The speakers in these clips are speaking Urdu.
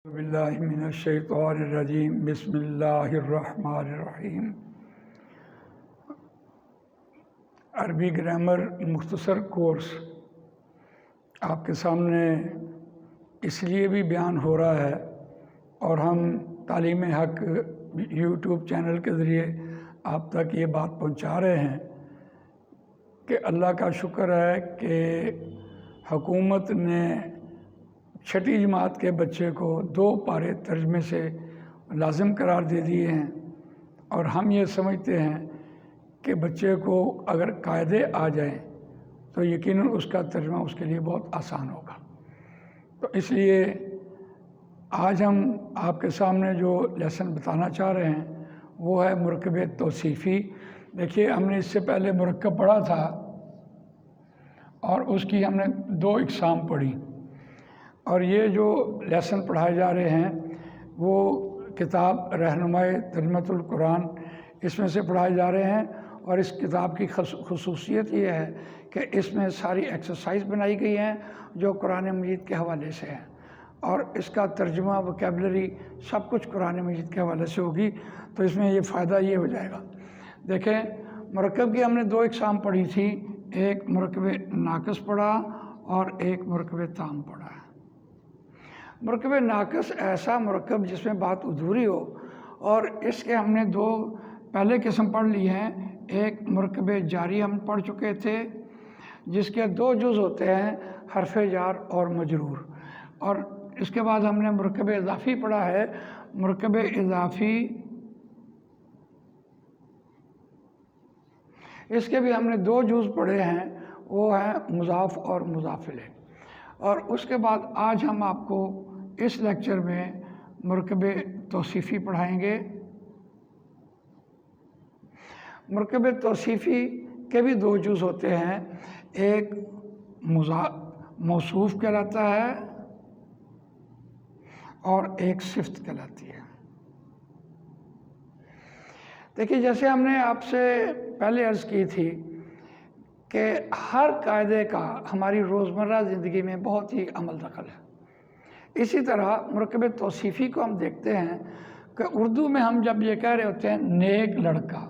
باللہ من الشیطان الرجیم بسم اللہ الرحمن الرحیم۔ عربی گرامر مختصر کورس آپ کے سامنے اس لیے بھی بیان ہو رہا ہے اور ہم تعلیم حق یوٹیوب چینل کے ذریعے آپ تک یہ بات پہنچا رہے ہیں کہ اللہ کا شکر ہے کہ حکومت نے چھٹی جماعت کے بچے کو 2 پارے ترجمے سے لازم قرار دے دیے ہیں، اور ہم یہ سمجھتے ہیں کہ بچے کو اگر قاعدے آ جائیں تو یقیناً اس کا ترجمہ اس کے لیے بہت آسان ہوگا۔ تو اس لیے آج ہم آپ کے سامنے جو لیسن بتانا چاہ رہے ہیں وہ ہے مرکب توصیفی۔ دیکھیے، ہم نے اس سے پہلے مرکب پڑھا تھا اور اس کی ہم نے 2 اقسام پڑھی، اور یہ جو لیسن پڑھائے جا رہے ہیں وہ کتاب رہنمائے ترجمۃ القرآن اس میں سے پڑھائے جا رہے ہیں، اور اس کتاب کی خصوصیت یہ ہے کہ اس میں ساری ایکسرسائز بنائی گئی ہیں جو قرآن مجید کے حوالے سے ہیں، اور اس کا ترجمہ وکیبلری سب کچھ قرآن مجید کے حوالے سے ہوگی۔ تو اس میں یہ فائدہ یہ ہو جائے گا۔ دیکھیں، مرکب کی ہم نے 2 اقسام پڑھی تھی، ایک مرکب ناقص پڑھا اور ایک مرکب تام پڑھا ہے۔ مرکب ناقص ایسا مرکب جس میں بات ادھوری ہو، اور اس کے ہم نے 2 پہلے قسم پڑھ لی ہیں۔ ایک مرکب جاری ہم پڑھ چکے تھے جس کے 2 جز ہوتے ہیں، حرف جار اور مجرور، اور اس کے بعد ہم نے مرکب اضافی پڑھا ہے۔ مرکب اضافی اس کے بھی ہم نے 2 جز پڑھے ہیں، وہ ہیں مضاف اور مضاف الیہ۔ اور اس کے بعد آج ہم آپ کو اس لیکچر میں مرکب توصیفی پڑھائیں گے۔ مرکب توصیفی کے بھی 2 جز ہوتے ہیں، ایک موصوف کہلاتا ہے اور ایک صفت کہلاتی ہے۔ دیکھیے، جیسے ہم نے آپ سے پہلے عرض کی تھی کہ ہر قاعدے کا ہماری روزمرہ زندگی میں بہت ہی عمل دخل ہے۔ اسی طرح مرکب توصیفی کو ہم دیکھتے ہیں کہ اردو میں ہم جب یہ کہہ رہے ہوتے ہیں نیک لڑکا،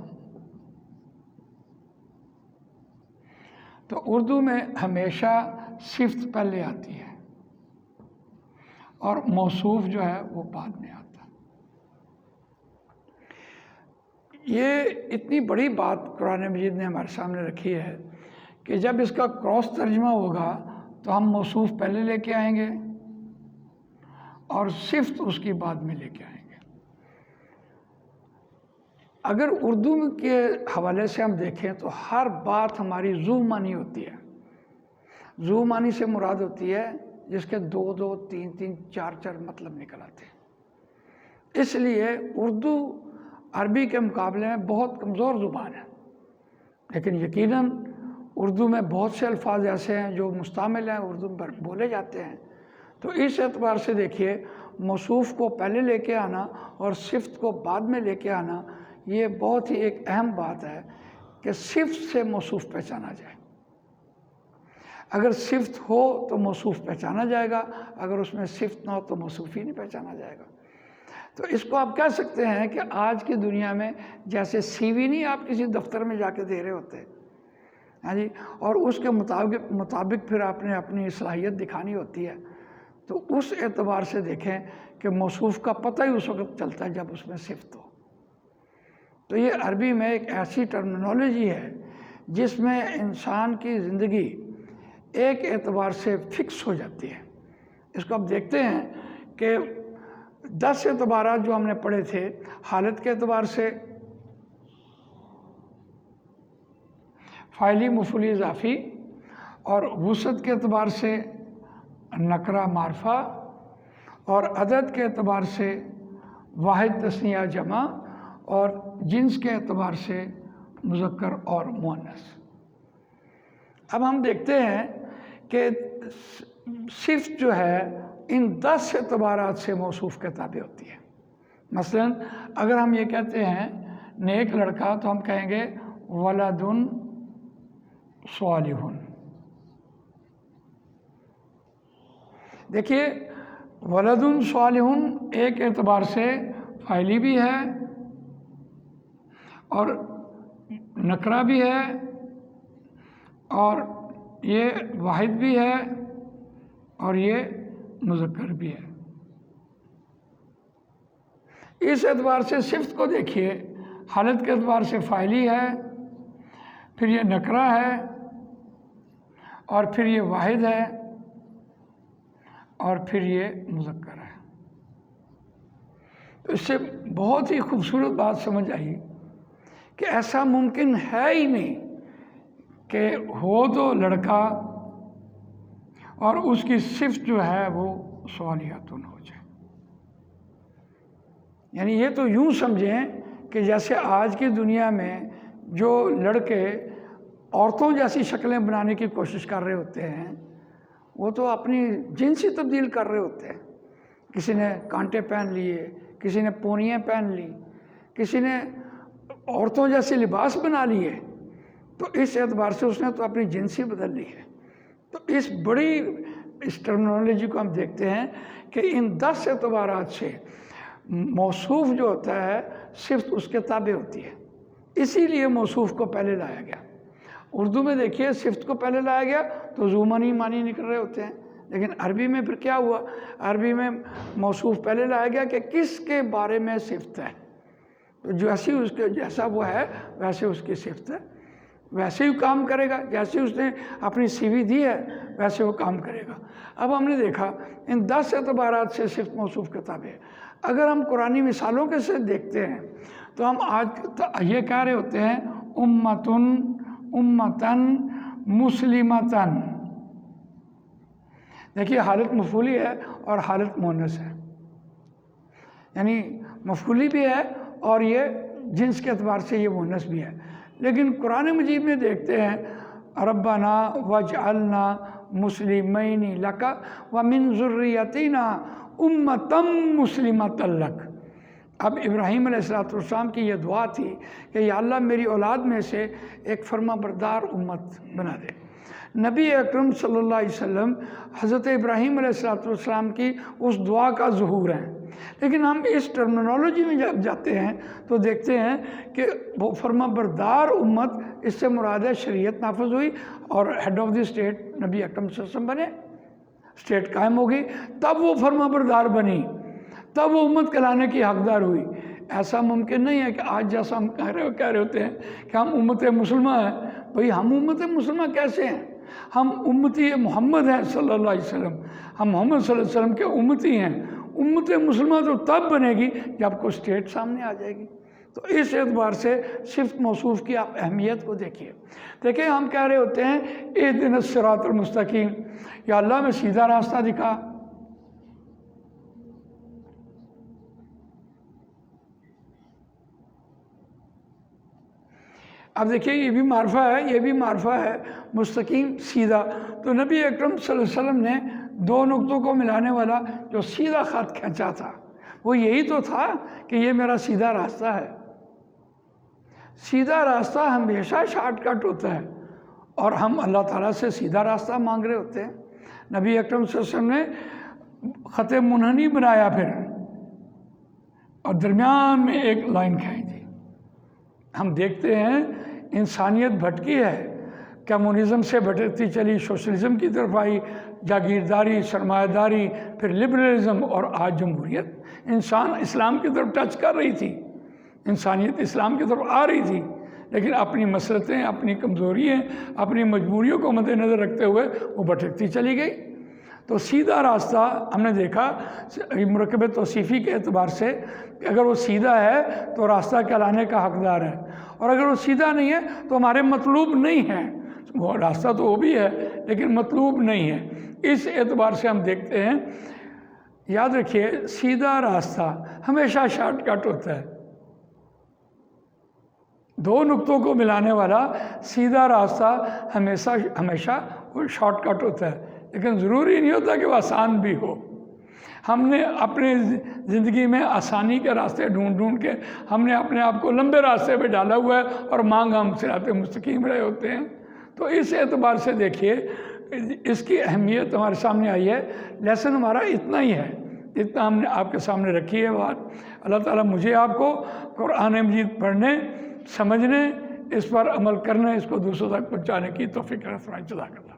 تو اردو میں ہمیشہ صفت پہلے آتی ہے اور موصوف جو ہے وہ بعد میں آتا ہے۔ یہ اتنی بڑی بات قرآن مجید نے ہمارے سامنے رکھی ہے کہ جب اس کا کراس ترجمہ ہوگا تو ہم موصوف پہلے لے کے آئیں گے اور صفت اس کی بعد میں لے کے آئیں گے۔ اگر اردو کے حوالے سے ہم دیکھیں تو ہر بات ہماری ذو معنی ہوتی ہے۔ ذو معنی سے مراد ہوتی ہے جس کے 2 3 4 مطلب نکل آتے ہیں۔ اس لیے اردو عربی کے مقابلے میں بہت کمزور زبان ہے، لیکن یقیناً اردو میں بہت سے الفاظ ایسے ہیں جو مستعمل ہیں، اردو پر بولے جاتے ہیں۔ تو اس اعتبار سے دیکھیے، موصوف کو پہلے لے کے آنا اور صفت کو بعد میں لے کے آنا، یہ بہت ہی ایک اہم بات ہے کہ صفت سے موصوف پہچانا جائے۔ اگر صفت ہو تو موصوف پہچانا جائے گا، اگر اس میں صفت نہ ہو تو موصوف ہی نہیں پہچانا جائے گا۔ تو اس کو آپ کہہ سکتے ہیں کہ آج کی دنیا میں جیسے سی وی نہیں آپ کسی دفتر میں جا کے دے رہے ہوتے، ہاں جی، اور اس کے مطابق پھر آپ نے اپنی صلاحیت دکھانی ہوتی ہے، تو اس اعتبار سے دیکھیں کہ موصوف کا پتہ ہی اس وقت چلتا ہے جب اس میں صفت ہو۔ تو یہ عربی میں ایک ایسی ٹرمینالوجی ہے جس میں انسان کی زندگی ایک اعتبار سے فکس ہو جاتی ہے۔ اس کو آپ دیکھتے ہیں کہ 10 اعتبارات جو ہم نے پڑھے تھے، حالت کے اعتبار سے فاعلی مفعولی اضافی، اور وسعت کے اعتبار سے نکرہ معرفہ، اور عدد کے اعتبار سے واحد تثنیہ جمع، اور جنس کے اعتبار سے مذکر اور مؤنث۔ اب ہم دیکھتے ہیں کہ صفت جو ہے ان 10 اعتبارات سے موصوف کے تابع ہوتی ہے۔ مثلا اگر ہم یہ کہتے ہیں نیک لڑکا تو ہم کہیں گے ولد صالح۔ دیکھیے، ولد صالح ایک اعتبار سے فاعلی بھی ہے اور نکرہ بھی ہے اور یہ واحد بھی ہے اور یہ مذکر بھی ہے۔ اس اعتبار سے صفت کو دیکھیے، حالت کے اعتبار سے فاعلی ہے، پھر یہ نکرہ ہے اور پھر یہ واحد ہے اور پھر یہ مذکر ہے۔ تو اس سے بہت ہی خوبصورت بات سمجھ آئی کہ ایسا ممکن ہے ہی نہیں کہ ہو تو لڑکا اور اس کی صفت جو ہے وہ صالحۃن ہو جائے۔ یعنی یہ تو یوں سمجھیں کہ جیسے آج کی دنیا میں جو لڑکے عورتوں جیسی شکلیں بنانے کی کوشش کر رہے ہوتے ہیں وہ تو اپنی جنس ہی تبدیل کر رہے ہوتے ہیں۔ کسی نے کانٹے پہن لیے، کسی نے پونیاں پہن لی، کسی نے عورتوں جیسے لباس بنا لیے، تو اس اعتبار سے اس نے تو اپنی جنس ہی بدل لی ہے۔ تو اس ٹرمنالوجی کو ہم دیکھتے ہیں کہ ان 10 اعتبارات سے موصوف جو ہوتا ہے صفت اس کے تابع ہوتی ہے، اسی لیے موصوف کو پہلے لایا گیا۔ اردو میں دیکھیے صفت کو پہلے لایا گیا تو ذو معنی نکل رہے ہوتے ہیں، لیکن عربی میں پھر کیا ہوا؟ عربی میں موصوف پہلے لایا گیا کہ کس کے بارے میں صفت ہے، تو جیسا وہ ہے ویسے اس کی صفت ہے، ویسے ہی کام کرے گا، جیسے اس نے اپنی سی وی دی ہے ویسے وہ کام کرے گا۔ اب ہم نے دیکھا ان 10 اعتبارات سے صفت موصوف کے تابع ہے۔ اگر ہم قرآنی مثالوں کے سے دیکھتے ہیں تو ہم آج یہ کہہ رہے ہوتے ہیں امتن مسلمتن۔ دیکھیے حالت مفعولی ہے اور حالت مؤنث ہے، یعنی مفعولی بھی ہے اور یہ جنس کے اعتبار سے یہ مؤنث بھی ہے۔ لیکن قرآن مجید میں دیکھتے ہیں ربنا واجعلنا مسلمین لک ومن ذریتنا امۃ مسلمۃ لک۔ اب ابراہیم علیہ السلام کی یہ دعا تھی کہ یا اللہ میری اولاد میں سے ایک فرما بردار امت بنا دے۔ نبی اکرم صلی اللہ علیہ وسلم حضرت ابراہیم علیہ السلام کی اس دعا کا ظہور ہے، لیکن ہم اس ٹرمنالوجی میں جب جاتے ہیں تو دیکھتے ہیں کہ وہ فرما بردار امت، اس سے مراد ہے شریعت نافذ ہوئی اور ہیڈ آف دی اسٹیٹ نبی اکرم صلی اللہ علیہ وسلم بنے، اسٹیٹ قائم ہو گئی، تب وہ فرما بردار بنی، تب وہ امت کہلانے کی حقدار ہوئی۔ ایسا ممکن نہیں ہے کہ آج جیسا ہم کہہ رہے ہوتے ہیں کہ ہم امت مسلمہ ہیں۔ بھئی ہم امت مسلمہ کیسے ہیں؟ ہم امتی محمد ہیں صلی اللہ علیہ وسلم، ہم محمد صلی اللہ علیہ وسلم کے امتی ہیں۔ امت مسلمہ تو تب بنے گی جب کوئی اسٹیٹ سامنے آ جائے گی۔ تو اس اعتبار سے صفت موصوف کی آپ اہمیت کو دیکھیں ہم کہہ رہے ہوتے ہیں اہدنا الصراط المستقیم، یا اللہ میں سیدھا راستہ دکھا۔ اب دیکھیے یہ بھی معرفہ ہے، یہ بھی معرفہ ہے، مستقیم سیدھا۔ تو نبی اکرم صلی اللہ علیہ وسلم نے 2 نقطوں کو ملانے والا جو سیدھا خط کھینچا تھا وہ یہی تو تھا کہ یہ میرا سیدھا راستہ ہے۔ سیدھا راستہ ہمیشہ شارٹ کٹ ہوتا ہے اور ہم اللہ تعالیٰ سے سیدھا راستہ مانگ رہے ہوتے ہیں۔ نبی اکرم صلی اللہ علیہ وسلم نے خط منحنی بنایا پھر اور درمیان میں ایک لائن کھینچ دی۔ ہم دیکھتے ہیں انسانیت بھٹکی ہے، کمیونزم سے بھٹکتی چلی، سوشلزم کی طرف آئی، جاگیرداری، سرمایہ داری، پھر لبرلزم اور آج جمہوریت۔ انسان اسلام کی طرف ٹچ کر رہی تھی، انسانیت اسلام کی طرف آ رہی تھی، لیکن اپنی مسلطیں، اپنی کمزوریاں، اپنی مجبوریوں کو مد نظر رکھتے ہوئے وہ بھٹکتی چلی گئی۔ تو سیدھا راستہ ہم نے دیکھا مرکب توصیفی کے اعتبار سے کہ اگر وہ سیدھا ہے تو راستہ کہلانے کا حقدار ہے، اور اگر وہ سیدھا نہیں ہے تو ہمارے مطلوب نہیں ہے۔ وہ راستہ تو وہ بھی ہے لیکن مطلوب نہیں ہے۔ اس اعتبار سے ہم دیکھتے ہیں، یاد رکھیے سیدھا راستہ ہمیشہ شارٹ کٹ ہوتا ہے۔ 2 نقطوں کو ملانے والا سیدھا راستہ ہمیشہ شارٹ کٹ ہوتا ہے، لیکن ضروری نہیں ہوتا کہ وہ آسان بھی ہو۔ ہم نے اپنی زندگی میں آسانی کے راستے ڈھونڈ کے ہم نے اپنے آپ کو لمبے راستے پہ ڈالا ہوا ہے اور مانگ ہم صراط مستقیم رہے ہوتے ہیں۔ تو اس اعتبار سے دیکھیے اس کی اہمیت ہمارے سامنے آئی ہے۔ لیسن ہمارا اتنا ہی ہے اتنا ہم نے آپ کے سامنے رکھی ہے بات۔ اللہ تعالیٰ مجھے آپ کو قرآن مجید پڑھنے، سمجھنے، اس پر عمل کرنے، اس کو دوسروں تک پہنچانے کی توفیق عطا فرمائے۔ جزاک اللہ۔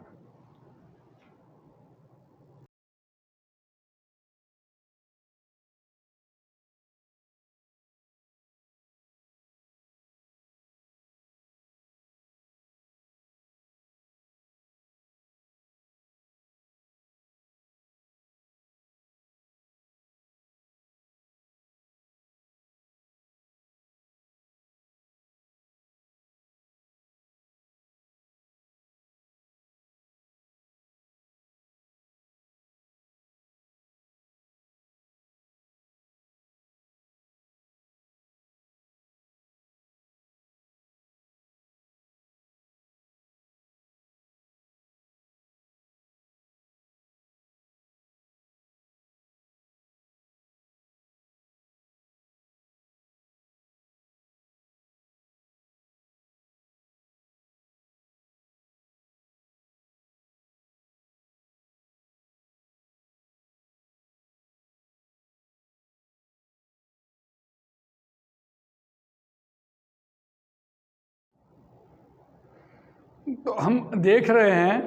تو ہم دیکھ رہے ہیں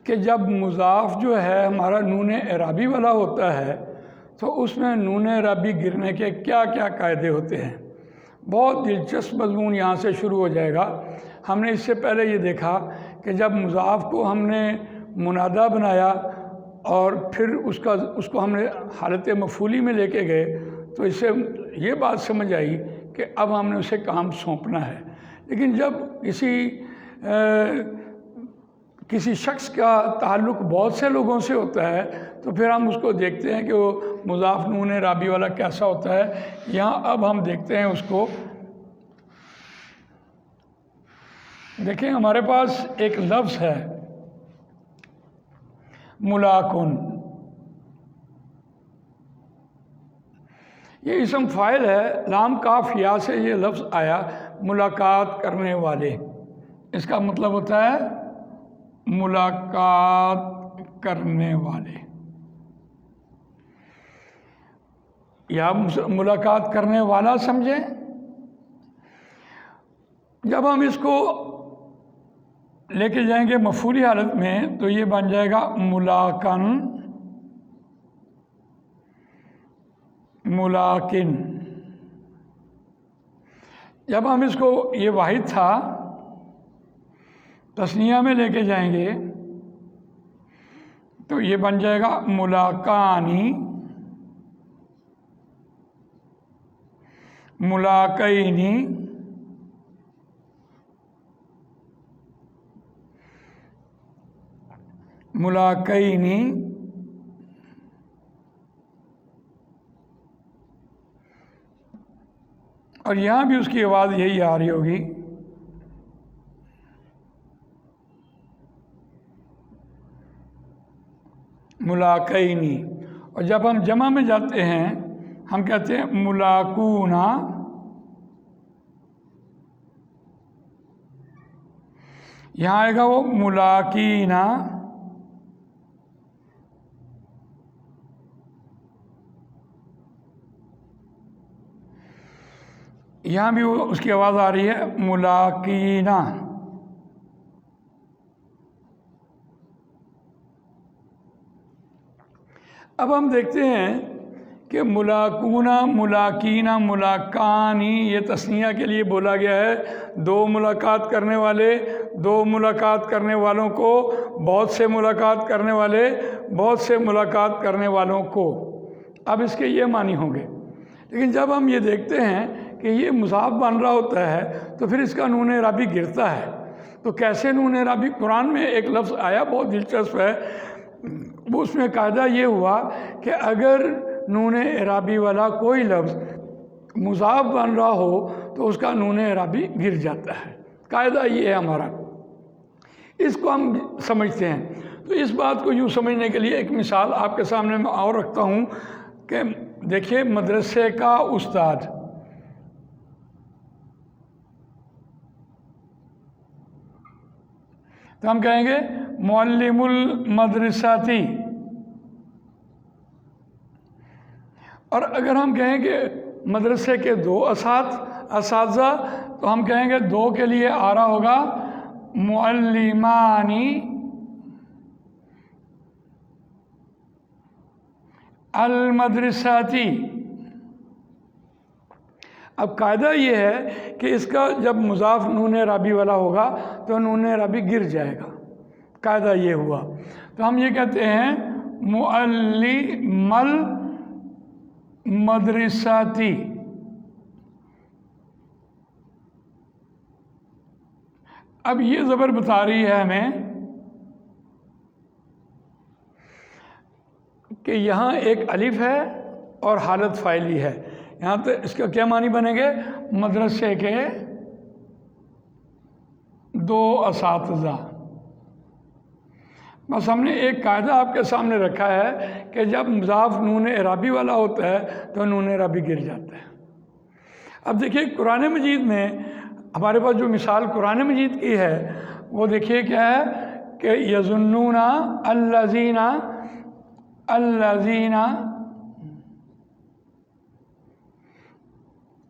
کہ جب مضاف جو ہے ہمارا نون اعرابی والا ہوتا ہے تو اس میں نون اعرابی گرنے کے کیا کیا قاعدے ہوتے ہیں۔ بہت دلچسپ مضمون یہاں سے شروع ہو جائے گا۔ ہم نے اس سے پہلے یہ دیکھا کہ جب مضاف کو ہم نے منادہ بنایا اور پھر اس کو ہم نے حالت مفعولی میں لے کے گئے تو اس سے یہ بات سمجھ آئی کہ اب ہم نے اسے کام سونپنا ہے۔ لیکن جب کسی شخص کا تعلق بہت سے لوگوں سے ہوتا ہے تو پھر ہم اس کو دیکھتے ہیں کہ وہ مضاف نون رابی والا کیسا ہوتا ہے۔ یہاں اب ہم دیکھتے ہیں اس کو۔ دیکھیں ہمارے پاس ایک لفظ ہے ملاقن، یہ اسم فاعل ہے، لام کاف یا سے یہ لفظ آیا ملاقات کرنے والے۔ اس کا مطلب ہوتا ہے ملاقات کرنے والے یا ملاقات کرنے والا سمجھیں۔ جب ہم اس کو لے کے جائیں گے مفعولی حالت میں تو یہ بن جائے گا ملاقن، ملاقن۔ جب ہم اس کو، یہ واحد تھا، تثنیہ میں لے کے جائیں گے تو یہ بن جائے گا ملاقانی، ملاقینی، ملاقینی۔ اور یہاں بھی اس کی آواز یہی آ رہی ہوگی، ملاقینی۔ اور جب ہم جمع میں جاتے ہیں ہم کہتے ہیں ملاقونا، یہاں آئے گا وہ ملاقینا، یہاں بھی اس کی آواز آ رہی ہے ملاقینا۔ اب ہم دیکھتے ہیں کہ ملاقونا، ملاقینا، ملاقانی یہ تثنیہ کے لیے بولا گیا ہے۔ دو ملاقات کرنے والے، دو ملاقات کرنے والوں کو، بہت سے ملاقات کرنے والے، بہت سے ملاقات کرنے والوں کو۔ اب اس کے یہ معنی ہوں گے۔ لیکن جب ہم یہ دیکھتے ہیں کہ یہ مضاف بن رہا ہوتا ہے تو پھر اس کا نون اعرابی گرتا ہے۔ تو کیسے نون اعرابی؟ قرآن میں ایک لفظ آیا بہت دلچسپ ہے، وہ اس میں قاعدہ یہ ہوا کہ اگر نون اعرابی والا کوئی لفظ مضاف بن رہا ہو تو اس کا نون اعرابی گر جاتا ہے۔ قاعدہ یہ ہے ہمارا، اس کو ہم سمجھتے ہیں۔ تو اس بات کو یوں سمجھنے کے لیے ایک مثال آپ کے سامنے میں اور رکھتا ہوں کہ دیکھیے مدرسے کا استاد، تو ہم کہیں گے معلم المدرساتی۔ اور اگر ہم کہیں کہ مدرسے کے 2 اساتذہ تو ہم کہیں گے 2 کے لیے آ رہا ہوگا معلمانی المدرساتی۔ اب قاعدہ یہ ہے کہ اس کا جب مضاف نون رابی والا ہوگا تو نون رابی گر جائے گا، قاعدہ یہ ہوا۔ تو ہم یہ کہتے ہیں معلم المدرساتی۔ اب یہ زبر بتا رہی ہے ہمیں کہ یہاں ایک الف ہے اور حالت فاعلی ہے، یہاں تو اس کا کیا معنی بنیں گے؟ مدرسے کے 2 اساتذہ۔ بس ہم نے ایک قاعدہ آپ کے سامنے رکھا ہے کہ جب مضاف نون اعرابی والا ہوتا ہے تو نون اعرابی گر جاتا ہے۔ اب دیکھیے قرآن مجید میں ہمارے پاس جو مثال قرآن مجید کی ہے وہ دیکھیے کیا ہے کہ یظنون الذین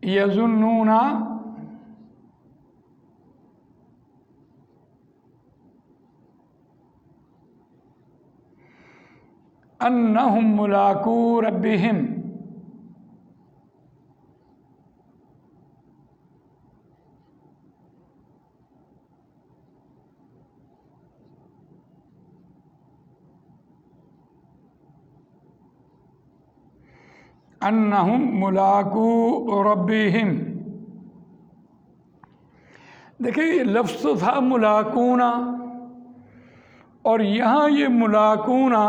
یظنون انہم ملاقو ربہم۔ انہم ملاقو ربہم۔ دیکھیں یہ لفظ تو تھا ملاقونا، اور یہاں یہ ملاقونا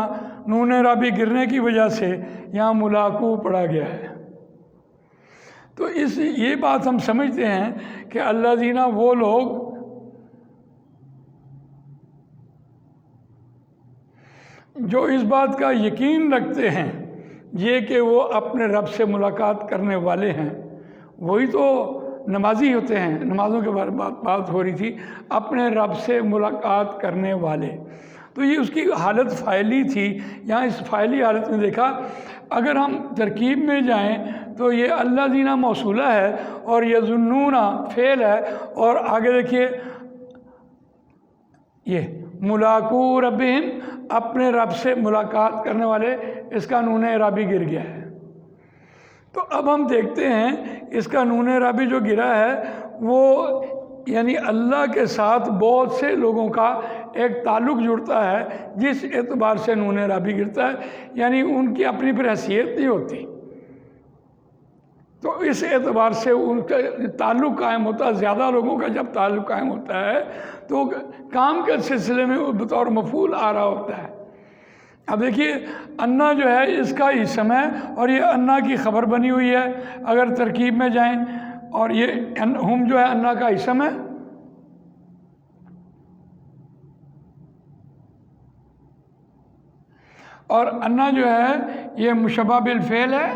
نون رابی گرنے کی وجہ سے یہاں ملاقو پڑھا گیا ہے۔ تو یہ بات ہم سمجھتے ہیں کہ اللہ دینا وہ لوگ جو اس بات کا یقین رکھتے ہیں یہ کہ وہ اپنے رب سے ملاقات کرنے والے ہیں، وہی تو نمازی ہوتے ہیں۔ نمازوں کے بارے میں بات ہو رہی تھی، اپنے رب سے ملاقات کرنے والے، تو یہ اس کی حالت فاعلی تھی۔ یہاں اس فاعلی حالت میں دیکھا، اگر ہم ترکیب میں جائیں تو یہ اللہ دینا موصولہ ہے اور یظنون فعل ہے، اور آگے دیکھیے یہ ملاقو ربہم، اپنے رب سے ملاقات کرنے والے، اس کا نون اعرابی گر گیا ہے۔ تو اب ہم دیکھتے ہیں اس کا نون اعرابی جو گرا ہے وہ یعنی اللہ کے ساتھ بہت سے لوگوں کا ایک تعلق جڑتا ہے جس اعتبار سے نون اعرابی گرتا ہے، یعنی ان کی اپنی پر حیثیت نہیں ہوتی، تو اس اعتبار سے ان کا تعلق قائم ہوتا ہے۔ زیادہ لوگوں کا جب تعلق قائم ہوتا ہے تو کام کے سلسلے میں بطور مفعول آ رہا ہوتا ہے۔ اب دیکھیے انا جو ہے اس کا اسم ہے اور یہ انا کی خبر بنی ہوئی ہے اگر ترکیب میں جائیں، اور یہ ہم جو ہے انا کا اسم ہے، اور انا جو ہے یہ مشبہ بالفعل ہے،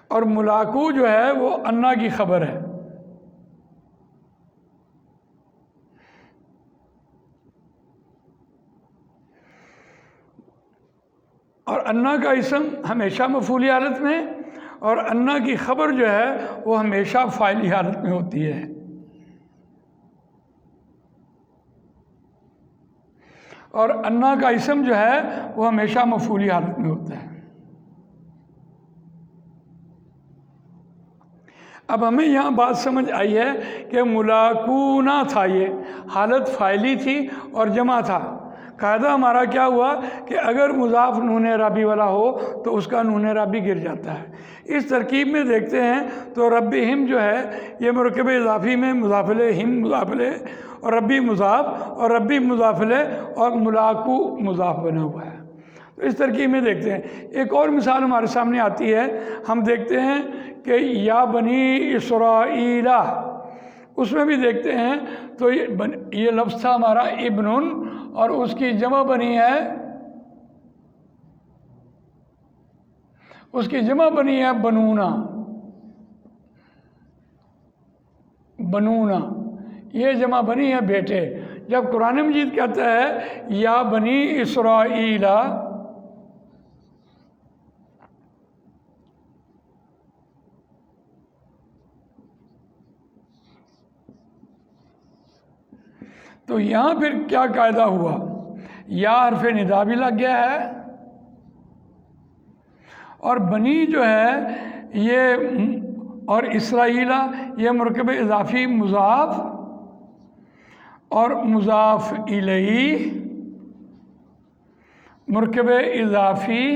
اور ملاقو جو ہے وہ انا کی خبر ہے۔ اور انا کا اسم ہمیشہ مفعولی حالت میں، اور انا کی خبر جو ہے وہ ہمیشہ فاعلی حالت میں ہوتی ہے۔ اور انا کا اسم جو ہے وہ ہمیشہ مفعولی حالت میں ہوتا ہے۔ اب ہمیں یہاں بات سمجھ آئی ہے کہ ملاقونا تھا، یہ حالت فاعلی تھی اور جمع تھا۔ قاعدہ ہمارا کیا ہوا کہ اگر مضاف نون اعرابی والا ہو تو اس کا نون اعرابی گر جاتا ہے۔ اس ترکیب میں دیکھتے ہیں تو ربہم جو ہے یہ مرکب اضافی میں مضاف الیہ، ہم مضاف الیہ، اور ربی مضاف، اور ربی مضاف الیہ، اور ملاقو مضاف بنا ہوا ہے۔ تو اس ترکیب میں دیکھتے ہیں ایک اور مثال ہمارے سامنے آتی ہے، ہم دیکھتے ہیں کہ یا بنی اسرائیل، اس میں بھی دیکھتے ہیں تو یہ لفظ تھا ہمارا ابن، اور اس کی جمع بنی ہے، اس کی جمع بنی ہے بنونا، بنونا، یہ جمع بنی ہے بیٹے، جب قرآن مجید کہتا ہے یا بنی اسرائیل، تو یہاں پھر کیا قاعدہ ہوا؟ یا حرف ندا بھی لگ گیا ہے، اور بنی جو ہے یہ اور اسرائیل یہ مرکب اضافی مضاف اور مضاف الیہ مرکب اضافی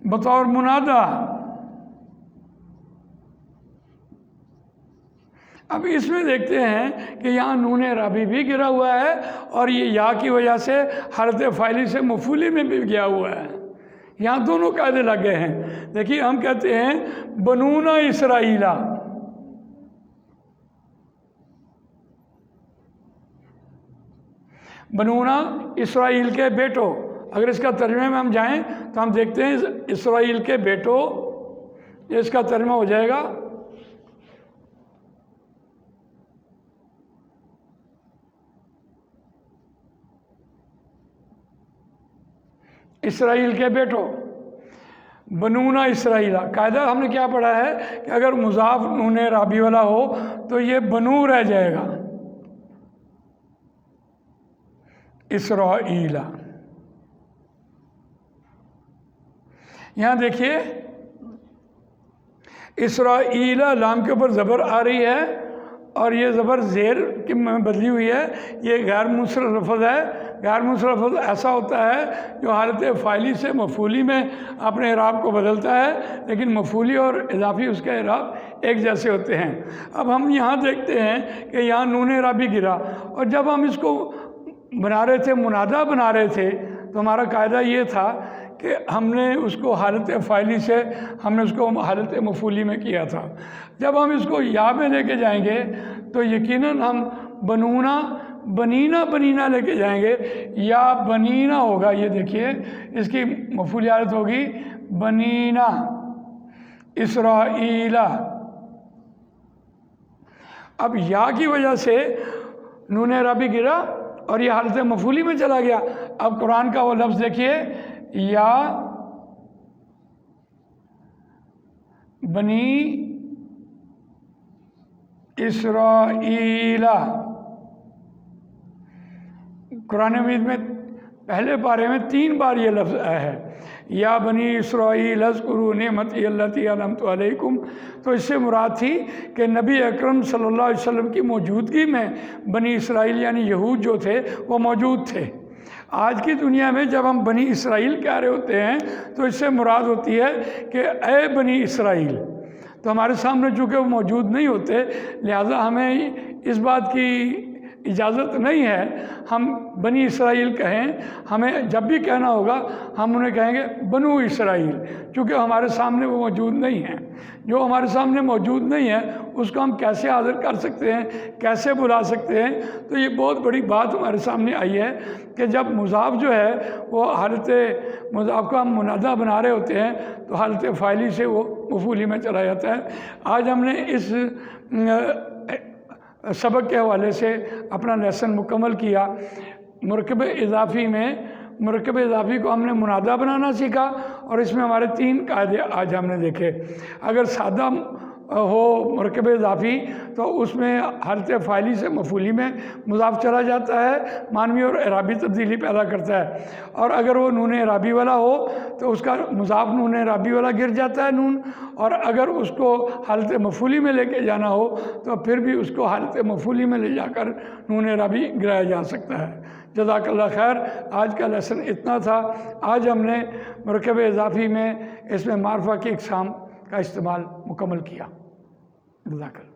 بطور منادہ۔ اب اس میں دیکھتے ہیں کہ یہاں نون رابی بھی گرا ہوا ہے، اور یہ یا کی وجہ سے حالت فاعلی سے مفعولی میں بھی گیا ہوا ہے۔ یہاں دونوں قاعدے لگ گئے ہیں۔ دیکھیے ہم کہتے ہیں بنونا اسرائیلا، بنونا اسرائیل کے بیٹوں، اگر اس کا ترجمے میں ہم جائیں تو ہم دیکھتے ہیں اسرائیل کے بیٹوں، اس کا ترجمہ ہو جائے گا اسرائیل کے بیٹوں، بنونا اسرائیل۔ قاعدہ ہم نے کیا پڑھا ہے کہ اگر مضاف نون رابی والا ہو تو یہ بنو رہ جائے گا، اسرائیل۔ یہاں دیکھیے اسرائیل لام کے اوپر زبر آ رہی ہے، اور یہ زبر زیر کی میں بدلی ہوئی ہے، یہ غیر منصرف لفظ ہے۔ غیر منصرف لفظ ایسا ہوتا ہے جو حالت فاعلی سے مفعولی میں اپنے اعراب کو بدلتا ہے، لیکن مفعولی اور اضافی اس کا اعراب ایک جیسے ہوتے ہیں۔ اب ہم یہاں دیکھتے ہیں کہ یہاں نون رابی گرا، اور جب ہم اس کو بنا رہے تھے، منادہ بنا رہے تھے، تو ہمارا قاعدہ یہ تھا کہ ہم نے اس کو حالت فاعلی سے ہم نے اس کو حالت مفعولی میں کیا تھا۔ جب ہم اس کو یا میں لے کے جائیں گے تو یقیناً ہم بنونا بنینا بنینا لے کے جائیں گے، یا بنینا ہوگا۔ یہ دیکھیے اس کی مفعولی حالت ہوگی بنینا اسرائیل۔ اب یا کی وجہ سے نون رابی گرا اور یہ حالت مفعولی میں چلا گیا۔ اب قرآن کا وہ لفظ دیکھیے، یا بنی اسرائیل۔ قرآن مجید میں پہلے پارے میں 3 بار یہ لفظ آیا ہے، یا بنی اسرائیل اذکروا نعمتی التی انعمت علیکم۔ تو اس سے مراد تھی کہ نبی اکرم صلی اللہ علیہ وسلم کی موجودگی میں بنی اسرائیل یعنی یہود جو تھے وہ موجود تھے۔ آج کی دنیا میں جب ہم بنی اسرائیل کہہ رہے ہوتے ہیں تو اس سے مراد ہوتی ہے کہ اے بنی اسرائیل۔ تو ہمارے سامنے چونکہ وہ موجود نہیں ہوتے، لہذا ہمیں اس بات کی اجازت نہیں ہے ہم بنی اسرائیل کہیں۔ ہمیں جب بھی کہنا ہوگا ہم انہیں کہیں گے بنو اسرائیل، چونکہ ہمارے سامنے وہ موجود نہیں ہیں۔ جو ہمارے سامنے موجود نہیں ہے اس کو ہم کیسے حاضر کر سکتے ہیں، کیسے بلا سکتے ہیں؟ تو یہ بہت بڑی بات ہمارے سامنے آئی ہے کہ جب مضاف جو ہے وہ حالت مضاف کو ہم منادہ بنا رہے ہوتے ہیں تو حالت فاعلی سے وہ مفعولی میں چلا جاتا ہے۔ آج ہم نے اس سبق کے حوالے سے اپنا لیسن مکمل کیا۔ مرکب اضافی میں مرکب اضافی کو ہم نے منادہ بنانا سیکھا، اور اس میں ہمارے 3 قاعدے آج ہم نے دیکھے۔ اگر سادہ ہو مرکب اضافی تو اس میں حالت فاعلی سے مفعولی میں مضاف چلا جاتا ہے، معنوی اور اعرابی تبدیلی پیدا کرتا ہے۔ اور اگر وہ نون اعرابی والا ہو تو اس کا مضاف نون اعرابی والا گر جاتا ہے نون، اور اگر اس کو حالت مفعولی میں لے کے جانا ہو تو پھر بھی اس کو حالت مفعولی میں لے جا کر نون اعرابی گرایا جا سکتا ہے۔ جزاک اللہ خیر۔ آج کا لیسن اتنا تھا۔ آج ہم نے مرکب اضافی میں اس میں معرفہ کی اقسام کا استعمال مکمل کیا۔ جزاک اللہ۔